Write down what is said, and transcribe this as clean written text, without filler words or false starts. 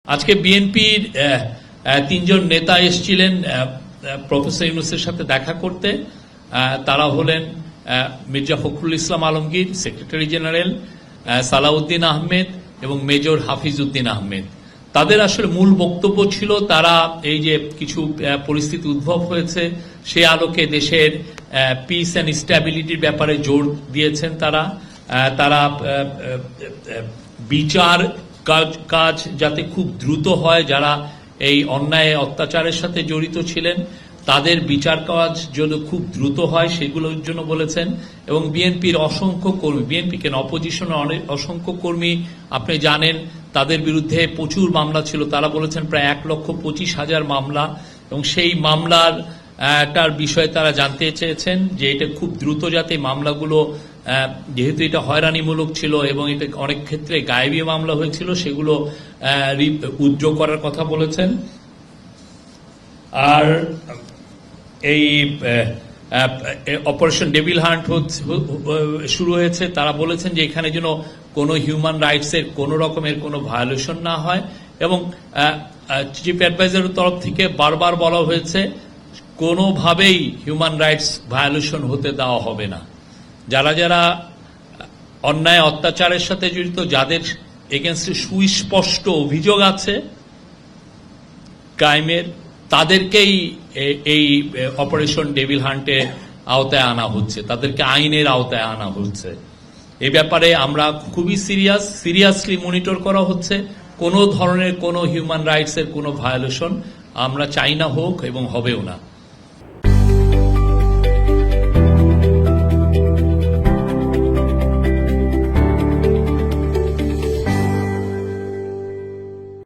আজকে বিএনপির তিনজন নেতা এসেছিলেন প্রফেসর ইউনূসের সাথে দেখা করতে। তারা হলেন মির্জা ফখরুল ইসলাম আলমগীর, সেক্রেটারি জেনারেল, সালাউদ্দিন আহমেদ এবং মেজর হাফিজ উদ্দিন আহমেদ। তাদের আসলে মূল বক্তব্য ছিল তারা এই যে কিছু পরিস্থিতি উদ্ভব হয়েছে সেই আলোকে দেশের পিস অ্যান্ড স্ট্যাবিলিটির ব্যাপারে জোর দিয়েছেন। তারা বিচার কাজ যাতে খুব দ্রুত হয়, যারা এই অন্যায় অত্যাচারের সাথে জড়িত ছিলেন তাদের বিচার কাজ যেন খুব দ্রুত হয় সেগুলোর জন্য বলেছেন। এবং বিএনপির অসংখ্য কর্মী, বিএনপি কেন অপোজিশনের অনেক অসংখ্য কর্মী আপনি জানেন তাদের বিরুদ্ধে প্রচুর মামলা ছিল। তারা বলেছেন প্রায় 1,25,000 মামলা, এবং সেই মামলার তার বিষয়ে তারা জানতে চেয়েছেন যে এটা খুব দ্রুত যাতে মামলাগুলো, যেহেতু এটা হয়রানিমূলক ছিল এবং এটা অনেক ক্ষেত্রে গায়েবী মামলা হয়েছিল, সেগুলো উইথড্র করার কথা বলেছেন। আর এই অপারেশন ডেভিল হান্ট শুরু হয়েছে, তারা বলেছেন যে এখানে যেন কোনো হিউম্যান রাইটসের কোনো রকমের কোনো ভায়োলেশন না হয়। এবং চিফ অ্যাডভাইজারের তরফ থেকে বারবার বলা হয়েছে কোনোভাবেই হিউম্যান রাইটস ভায়োলেশন হতে দেওয়া হবে না। যারা যারা অন্যায় অত্যাচারের সাথে জড়িত, যাদের এগেনস্টে সুস্পষ্ট অভিযোগ আছে ক্রাইমের, তাদেরকেই এই অপারেশন ডেভিল হান্টের আওতায় আনা হচ্ছে, তাদেরকে আইনের আওতায় আনা হচ্ছে। এই ব্যাপারে আমরা খুবই সিরিয়াসলি মনিটর করা হচ্ছে। কোনো ধরনের কোনো হিউম্যান রাইটসের কোনো ভায়োলেশন আমরা চাই না হোক এবং হবেও না।